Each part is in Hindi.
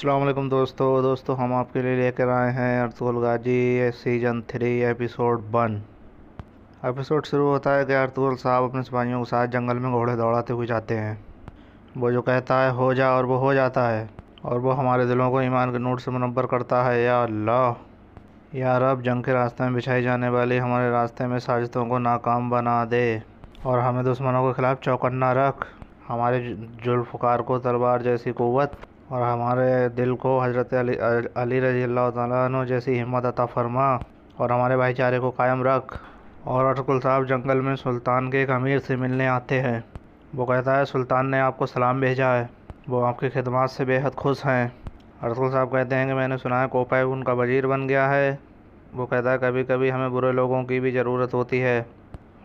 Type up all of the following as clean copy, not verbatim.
अस्सलाम वालेकुम दोस्तों हम आपके लिए लेकर आए हैं अर्तुगरुल गाजी सीज़न 3 एपिसोड 1। एपिसोड शुरू होता है कि अर्तुगरुल साहब अपने सिपाहियों के साथ जंगल में घोड़े दौड़ाते हुए जाते हैं। वो जो कहता है हो जा और वो हो जाता है, और वो हमारे दिलों को ईमान के नूर से मुनव्वर करता है। या अल्लाह, या रब, जंग के रास्ते में बिछाई जाने वाली हमारे रास्ते में साजिशों को नाकाम बना दे और हमें दुश्मनों के खिलाफ चौकन्ना रख। हमारे जुल्फ़कार को तलवार जैसी क़ुव्वत और हमारे दिल को हज़रत अली रज़ी अल्लाह तआला अन्हु जैसी हिम्मत अता फरमा और हमारे भाईचारे को कायम रख। और अर्तुगरुल साहब जंगल में सुल्तान के एक अमीर से मिलने आते हैं। वो कहता है सुल्तान ने आपको सलाम भेजा है, वो आपकी खिदमत से बेहद खुश हैं। अर्तुगरुल साहब कहते हैं कि मैंने सुना है कोपैक उनका वज़ीर बन गया है। वो कहता है कभी कभी हमें बुरे लोगों की भी ज़रूरत होती है।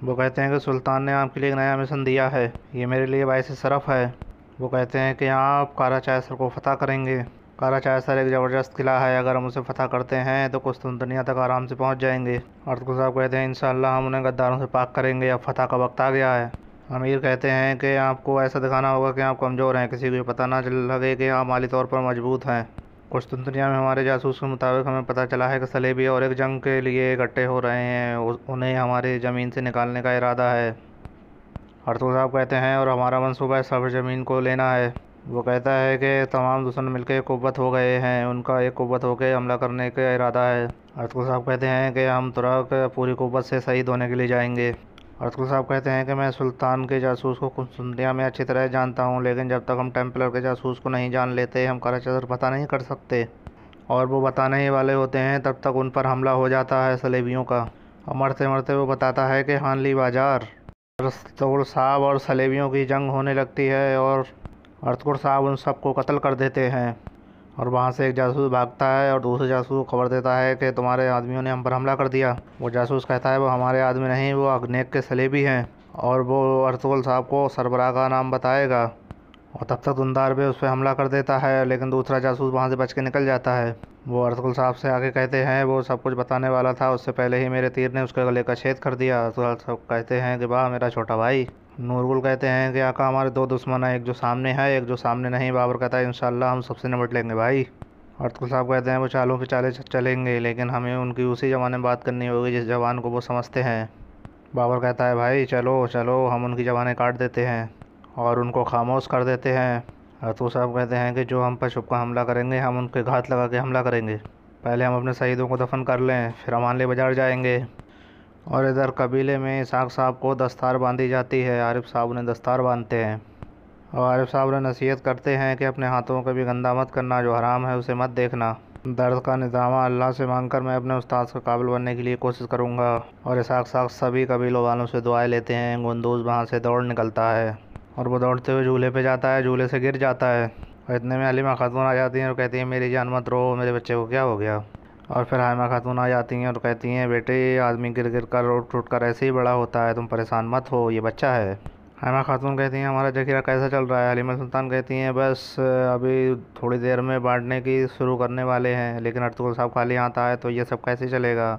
वो कहते हैं कि सुल्तान ने आपके लिए एक नया मिशन दिया है, ये मेरे लिए बाइस शरफ़ है। वो कहते हैं कि आप काराचायसर को फ़तह करेंगे। काराचायसर एक ज़बरदस्त किला है, अगर हम उसे फ़तह करते हैं तो कुस्तुनतनिया तक आराम से पहुंच जाएंगे। अर्तुगरुल साहब कहते हैं इंशाअल्लाह हम उन्हें गद्दारों से पाक करेंगे, अब फ़तह का वक्त आ गया है। अमीर कहते हैं कि आपको ऐसा दिखाना होगा कि आप कमज़ोर हैं, किसी को पता ना लगे कि आप माली तौर पर मजबूत हैं। कुस्तुनतनिया में हमारे जासूस के मुताबिक हमें पता चला है कि सलेबी और एक जंग के लिए इकट्ठे हो रहे हैं, उन्हें हमारी ज़मीन से निकालने का इरादा है। अर्तुगरुल साहब कहते हैं और हमारा मंसूबा इस सरज़मीन को लेना है। वो कहता है कि तमाम दुश्मन मिलकर कुव्वत हो गए हैं, उनका एक कुव्वत होकर हमला करने का इरादा है। अर्तुगरुल साहब कहते हैं कि हम तुरक पूरी कुव्वत से शहीद होने के लिए जाएंगे। अर्तुगरुल साहब कहते हैं कि मैं सुल्तान के जासूस को कुस्तुनतनिया में अच्छी तरह जानता हूँ, लेकिन जब तक हम टेम्पलर के जासूस को नहीं जान लेते हम काराचायसर पता नहीं कर सकते, और वो बताने ही वाले होते हैं तब तक उन पर हमला हो जाता है सलेबियों का। और मरते मरते वो बताता है कि हानली बाजार। अर्तुगरुल साहब और सलेबियों की जंग होने लगती है और अर्तुगरुल साहब उन सबको कत्ल कर देते हैं। और वहाँ से एक जासूस भागता है और दूसरे जासूस को खबर देता है कि तुम्हारे आदमियों ने हम पर हमला कर दिया। वो जासूस कहता है वो हमारे आदमी नहीं, वो अगनेक के सलेबी हैं, और वो अर्तुगरुल साहब को सरबराह का नाम बताएगा। और तब तक दुंदार भी उस पर हमला कर देता है, लेकिन दूसरा जासूस वहाँ से बच के निकल जाता है। वो अर्तुगरुल साहब से आगे कहते हैं वो सब कुछ बताने वाला था, उससे पहले ही मेरे तीर ने उसके गले का छेद कर दिया। अर्तुगरुल साहब कहते हैं कि वाह मेरा छोटा भाई। नूरगुल कहते हैं कि आका हमारे दो दुश्मन हैं, एक जो सामने है एक जो सामने नहीं। बाबर कहता है इंशाअल्लाह हम सबसे निपट लेंगे भाई। अर्तुगरुल साहब कहते हैं वो चालों पे चाले चलेंगे, लेकिन हमें उनकी उसी ज़बान में बात करनी होगी जिस ज़बान को वो समझते हैं। बाबर कहता है भाई चलो चलो हम उनकी ज़बानें काट देते हैं और उनको खामोश कर देते हैं। अर्तुगरुल साहब कहते हैं कि जो हम पर छुपकर हमला करेंगे हम उनके घात लगा के हमला करेंगे। पहले हम अपने शहीदों को दफन कर लें, फिर हम हानले बाजार जाएंगे। और इधर कबीले में इसाक साहब को दस्तार बांधी जाती है, आरिफ साहब उन्हें दस्तार बांधते हैं और आरिफ साहब उन्हें नसीहत करते हैं कि अपने हाथों को भी गंदा मत करना, जो हराम है उसे मत देखना। दर्द का निजामा अल्लाह से मांगकर मैं अपने उस्ताद के काबिल बनने के लिए कोशिश करूँगा। और इसाक साहब सभी कबीलों वालों से दुआएं लेते हैं। गुंदूज़ वहाँ से दौड़ निकलता है और वो दौड़ते हुए झूले पे जाता है, झूले से गिर जाता है और इतने में हलीमा खातून आ जाती हैं और कहती हैं मेरी जान मत रो, मेरे बच्चे को क्या हो गया। और फिर हाइमा खातून आ जाती हैं और कहती हैं बेटे आदमी गिर गिर कर रोट टूट कर ऐसे ही बड़ा होता है, तुम परेशान मत हो, ये बच्चा है। हाइमा खातून कहती हैं हमारा जखीरा कैसा चल रहा है। हलीमा सुल्तान कहती हैं बस अभी थोड़ी देर में बांटने की शुरू करने वाले हैं, लेकिन अर्तुगरुल साहब खाली आता है तो ये सब कैसे चलेगा।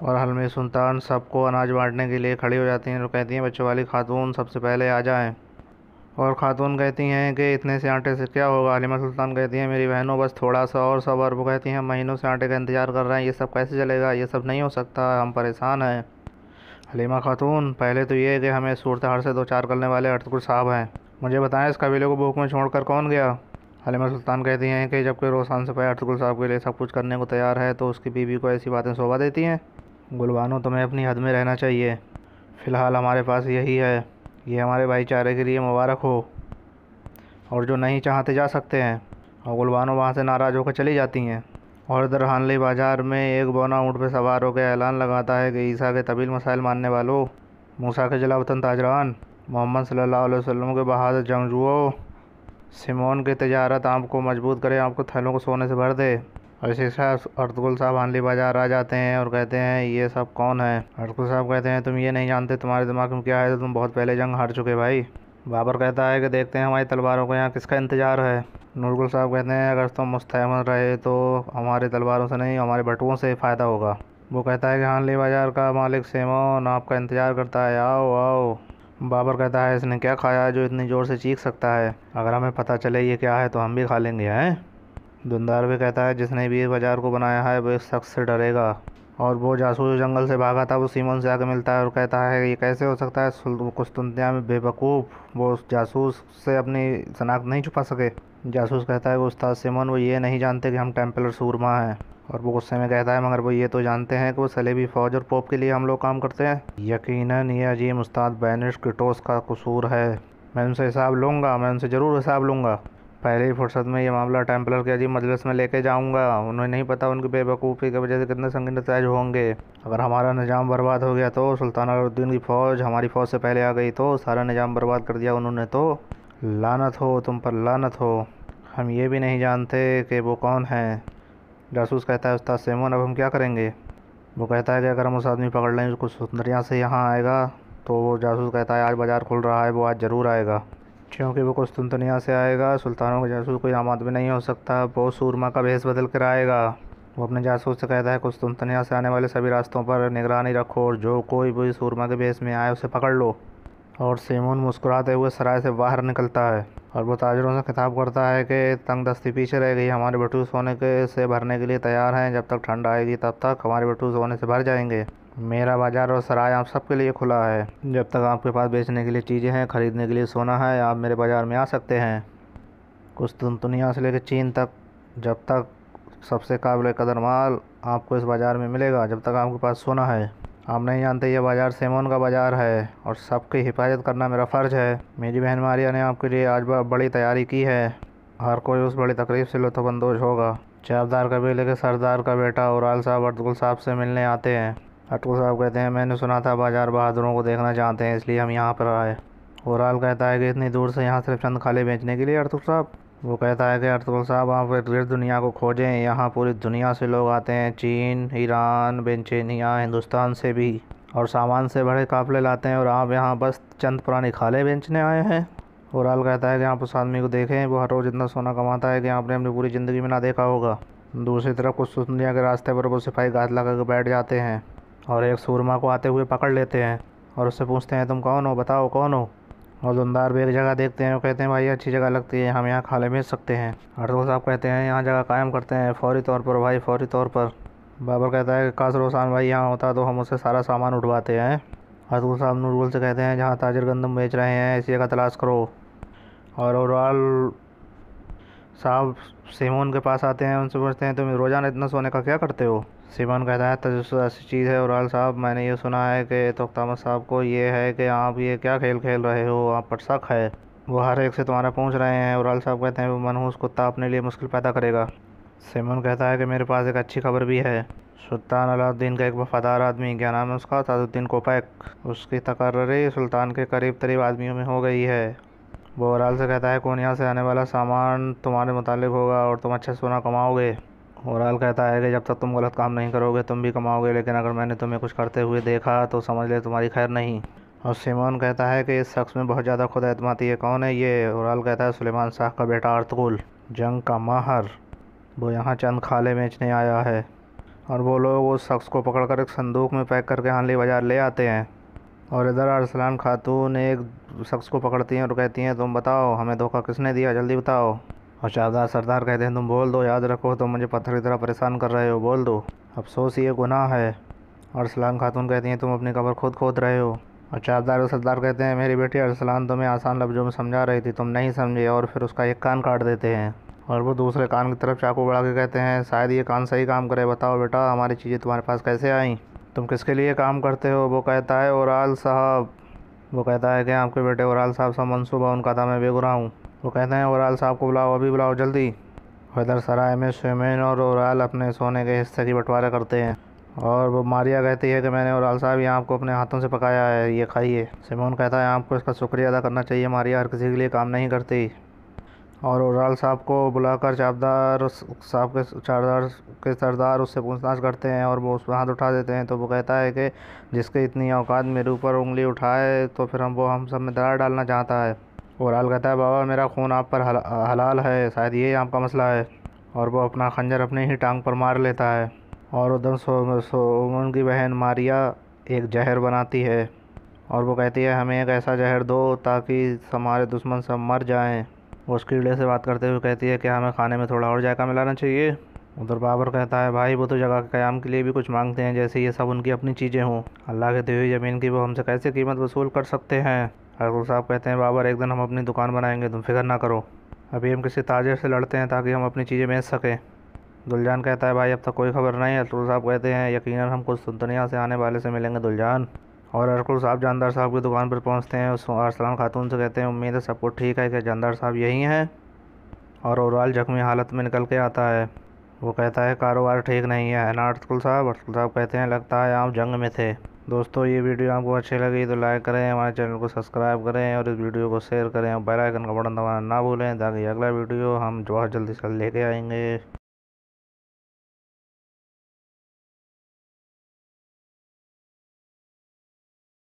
और हलीमा सुल्तान सबको अनाज बांटने के लिए खड़ी हो जाती हैं और कहती हैं बच्चों वाली खातून सबसे पहले आ जाएं। और खातून कहती हैं कि इतने से आटे से क्या होगा। हलीमा सुल्तान कहती हैं मेरी बहनों बस थोड़ा सा और सब्र। वो कहती हैं महीनों से आटे का इंतज़ार कर रहे हैं, ये सब कैसे चलेगा, ये सब नहीं हो सकता, हम परेशान हैं। हलीमा खातून पहले तो ये कि हमें सूरत हाल से दो चार करने वाले अर्तुगरुल साहब हैं, मुझे बताएं इस कबीले को भूख में छोड़कर कौन गया। हलीमा सुल्तान कहती हैं कि जब कोई रोसान सिपाही अर्तुगरुल साहब के लिए सब कुछ करने को तैयार है तो उसकी बीवी को ऐसी बातें शोभा देती हैं। गुलबानो तुम्हें अपनी हद में रहना चाहिए, फ़िलहाल हमारे पास यही है, ये हमारे भाईचारे के लिए मुबारक हो। और जो नहीं चाहते जा सकते हैं। और गुलबानो वहाँ से नाराज़ होकर चली जाती हैं। और इधर हानली बाजार में एक बौना ऊँट पे सवार होकर ऐलान लगाता है कि ईसा के तवील मसाइल मानने वालों, मूसा के जला वतन ताजरान, मोहम्मद सल्लल्लाहु अलैहि वसल्लम के बहादुर जंगजुओं, सिमोन की तजारत आपको मजबूत करे, आपको थैलों को सोने से भर दे। और इसी अर्तुगरुल साहब हानली बाजार आ जाते हैं और कहते हैं ये सब कौन है। अर्तुगरुल साहब कहते हैं तुम ये नहीं जानते तुम्हारे दिमाग में क्या है, तो तुम बहुत पहले जंग हार चुके भाई। बाबर कहता है कि देखते हैं हमारी तलवारों को यहाँ किसका इंतज़ार है। नूरगुल साहब कहते हैं अगर तुम मुस्तैमल रहे तो हमारे तलवारों से नहीं हमारे बटुओं से फ़ायदा होगा। वो कहता है कि हानली बाजार का मालिक सिमोन आपका इंतज़ार करता है, आओ आओ। बाबर कहता है इसने क्या खाया जो इतनी ज़ोर से चीख सकता है, अगर हमें पता चले ये क्या है तो हम भी खा लेंगे हैं। धुंधार भी कहता है जिसने भी इस बाजार को बनाया है वो इस शख्स से डरेगा। और वो जासूस जंगल से भागा था, वो सीमोन से आके मिलता है और कहता है ये कैसे हो सकता है, कुस्तुनतिया में बेवकूफ़, वो उस जासूस से अपनी शनाख्त नहीं छुपा सके। जासूस कहता है कि उस्ताद सिमोन, वो ये नहीं जानते कि हम टेम्पलर सूरमा हैं। और वो गुस्से में कहता है मगर वो ये तो जानते हैं कि वो सलेबी फ़ौज और पोप के लिए हम लोग काम करते हैं। यकीनन ये अजीम उस्ताद बेनिश क्रिटोस का कसूर है। मैं उनसे हिसाब लूँगा, मैं उनसे ज़रूर हिसाब लूँगा। पहले ही फुर्सत में ये मामला टेम्पलर के अजीब मजलिस में लेके जाऊंगा। उन्हें नहीं पता उनकी बेवकूफ़ी की वजह से कितने संगीन नतीजे होंगे। अगर हमारा निज़ाम बर्बाद हो गया तो, सुल्तान अलाउद्दीन की फ़ौज हमारी फ़ौज से पहले आ गई तो, सारा निज़ाम बर्बाद कर दिया उन्होंने तो। लानत हो तुम पर, लानत हो। हम ये भी नहीं जानते कि वो कौन है। जासूस कहता है उस्ताद सिमोन, अब हम क्या करेंगे। वो कहता है कि अगर हम उस आदमी पकड़ लें जो कुछ सुंदरिया से यहाँ आएगा तो। वो जासूस कहता है आज बाज़ार खुल रहा है, वो आज ज़रूर आएगा क्योंकि वो कुस्तुनतनिया से आएगा। सुल्तानों का जासूस कोई आम आदमी नहीं हो सकता, वो सूरमा का भेष बदल कर आएगा। वो अपने जासूस से कहता है कुस्तुनतनिया से आने वाले सभी रास्तों पर निगरानी रखो और जो कोई भी सूरमा के भेष में आए उसे पकड़ लो। और सिमोन मुस्कुराते हुए सराय से बाहर निकलता है और वो ताजरों से खिताब करता है कि तंगदस्ती पीछे रह गई, हमारे बटू सोने के से भरने के लिए तैयार हैं। जब तक ठंड आएगी तब तक हमारे बटू सोने से भर जाएंगे। मेरा बाजार और सराय आप सबके लिए खुला है। जब तक आपके पास बेचने के लिए चीज़ें हैं, खरीदने के लिए सोना है, आप मेरे बाज़ार में आ सकते हैं। कुस्तुनतुनिया से लेकर चीन तक, जब तक सबसे काबिल कदर माल आपको इस बाज़ार में मिलेगा, जब तक आपके पास सोना है। आप नहीं जानते ये बाज़ार सिमोन का बाज़ार है और सबकी हिफाजत करना मेरा फ़र्ज़ है। मेरी बहन मारिया ने आपके लिए आज बड़ी तैयारी की है। हर कोई उस बड़ी तकरीब से लुत्फ़अंदोज़ होगा। चाबदार कबीले के सरदार का बेटा उराल साहब अर्तुगरुल साहब से मिलने आते हैं। अर्तुगरुल साहब कहते हैं मैंने सुना था बाज़ार बहादुरों को देखना चाहते हैं, इसलिए हम यहाँ पर आए। उराल कहता है कि इतनी दूर से यहाँ सिर्फ चंद खाले बेचने के लिए अर्तुगरुल साहब। वो कहता है कि अर्तुगरुल साहब आप इर्द दुनिया को खोजें, यहाँ पूरी दुनिया से लोग आते हैं, चीन, ईरान, बेंचेनिया, हिंदुस्तान से भी, और सामान से बड़े काफ़िले लाते हैं, और आप यहाँ बस चंद पुरानी खाले बेचने आए हैं। उराल कहता है कि आप उस आदमी को देखें, वो हर रोज़ इतना सोना कमाता है कि आपने अपनी पूरी ज़िंदगी में ना देखा होगा। दूसरी तरफ कुस्तुनतनिया के रास्ते पर वो सिपाही घात लगा कर बैठ जाते हैं और एक सूरमा को आते हुए पकड़ लेते हैं और उससे पूछते हैं तुम कौन हो, बताओ कौन हो। और धुंधार भी एक जगह देखते हैं और कहते हैं भाई अच्छी जगह लगती है, हम यहाँ खाले बेच सकते हैं। अर्तुगरुल साहब कहते हैं यहाँ जगह कायम करते हैं फौरी तौर पर भाई, फौरी तौर पर। बाबर कहता है काश रोसान भाई यहाँ होता तो हम उससे सारा सामान उठवाते हैं। अर्तुगरुल साहब नूरगुल से कहते हैं जहाँ ताजिर गंदम बेच रहे हैं ऐसी जगह तलाश करो। और उराल साहब सिमोन के पास आते हैं, उनसे पूछते हैं तुम रोज़ाना इतना सोने का क्या करते हो। सिमोन कहता है तजुस्सुस ऐसी चीज़ है उराल साहब, मैंने ये सुना है कि तोख्तामत साहब को ये है कि आप ये क्या खेल खेल रहे हो, आप पर शक है, वो हर एक से तुम्हारा पूछ रहे हैं। उराल साहब कहते हैं वो मनहूस कुत्ता अपने लिए मुश्किल पैदा करेगा। सिमोन कहता है कि मेरे पास एक अच्छी खबर भी है। सुल्तान अलाउद्दीन का एक वफादार आदमी, क्या नाम है उसका, ताजुद्दीन कोपैक, उसकी तकर्री सुल्तान के करीब तरीब आदमियों में हो गई है। वो उराल से कहता है कोनिया से आने वाला सामान तुम्हारे मुतालिक होगा और तुम अच्छा सोना कमाओगे। उराल कहता है कि जब तक तुम गलत काम नहीं करोगे तुम भी कमाओगे, लेकिन अगर मैंने तुम्हें कुछ करते हुए देखा तो समझ ले तुम्हारी खैर नहीं। और सिमोन कहता है कि इस शख्स में बहुत ज़्यादा खुद एतमादी है, कौन है ये। उराल कहता है सुलेमान शाह का बेटा अर्तुगरुल, जंग का माहर, वो यहाँ चंद खाले बेचने आया है। और वो लोग उस शख्स को पकड़कर एक संदूक में पैक करके हानली बाज़ार ले आते हैं। और इधर अरसलान खातून एक शख्स को पकड़ती हैं और कहती हैं तुम बताओ हमें धोखा किसने दिया, जल्दी बताओ। और शाहदार सरदार कहते हैं तुम बोल दो, याद रखो तुम मुझे पत्थर की तरह परेशान कर रहे हो, बोल दो, अफसोस ये गुनाह है। अरसलान खातून कहती हैं तुम अपनी कब्र खुद खोद रहे हो। और शाहदार सरदार कहते हैं मेरी बेटी अरसलान तुम्हें आसान लफ्ज़ों में समझा रही थी, तुम नहीं समझे, और फिर उसका एक कान काट देते हैं। और वो दूसरे कान की तरफ चाकू बढ़ा के कहते हैं शायद ये कान सही काम करे, बताओ बेटा हमारी चीज़ें तुम्हारे पास कैसे आईं, तुम किसके लिए काम करते हो। वो कहता है उराल साहब, वो कहता है कि आपके बेटे उराल साहब सा मंसूबा उनका था, मैं बेगुनाह हूँ। वो कहते हैं उराल साहब को बुलाओ, अभी बुलाओ जल्दी। इधर सराय में सिमोन और उराल अपने सोने के हिस्से की बंटवारा करते हैं। और वो मारिया कहती है कि मैंने उराल साहब ये आपको अपने हाथों से पकाया है, ये खाइए। सिमोन कहता है आपको इसका शुक्रिया अदा करना चाहिए, मारिया हर किसी के लिए काम नहीं करती। और उराल साहब को बुलाकर चाबदार साहब के सरदार उससे पूछताछ करते हैं और वो उस पर हाथ उठा देते हैं। तो वो कहता है कि जिसके इतनी औकात मेरे ऊपर उंगली उठाए तो फिर हम सब में दरार डालना चाहता है। उराल कहता है बाबा मेरा खून आप पर हलाल है, शायद ये आपका मसला है। और वो अपना खंजर अपने ही टांग पर मार लेता है। और उधर सोमन की बहन मारिया एक जहर बनाती है और वो कहती है हमें एक ऐसा जहर दो ताकि हमारे दुश्मन सब मर जाएं। वो उस कीड़े से बात करते हुए कहती है कि हमें खाने में थोड़ा और जायका मिलाना चाहिए। उधर बाबर कहता है, भाई वो तो जगह के क़याम के लिए भी कुछ मांगते हैं, जैसे ये सब उनकी अपनी चीज़ें हों। अल्लाह के दी हुई ज़मीन की वो हमसे कैसे कीमत वसूल कर सकते हैं। अरकुल साहब कहते हैं, बाबर एक दिन हम अपनी दुकान बनाएंगे, तुम फिक्र ना करो। अभी हम किसी ताजिर से लड़ते हैं ताकि हम अपनी चीज़ें बेच सकें। दुलजान कहता है, भाई अब तक कोई खबर नहीं है। अरकुल साहब कहते हैं, यकीनन हम कुछ दुनिया से आने वाले से मिलेंगे दुलजान। और अरकुल साहब जानदार साहब की दुकान पर पहुंचते हैं। उस अरसलान खातून से कहते हैं, उम्मीद है सब कुछ ठीक है, कि जानदार साहब यही हैं। और ओवरऑल जख्मी हालत में निकल के आता है। वो कहता है, कारोबार ठीक नहीं है ना अरकुल साहब। अरकुल साहब कहते हैं, लगता है आप जंग में थे। दोस्तों, ये वीडियो आपको अच्छी लगी तो लाइक करें, हमारे चैनल को सब्सक्राइब करें और इस वीडियो को शेयर करें और बेल आइकन का बटन दबाना ना भूलें, ताकि अगला वीडियो हम बहुत जल्दी से लेके आएंगे।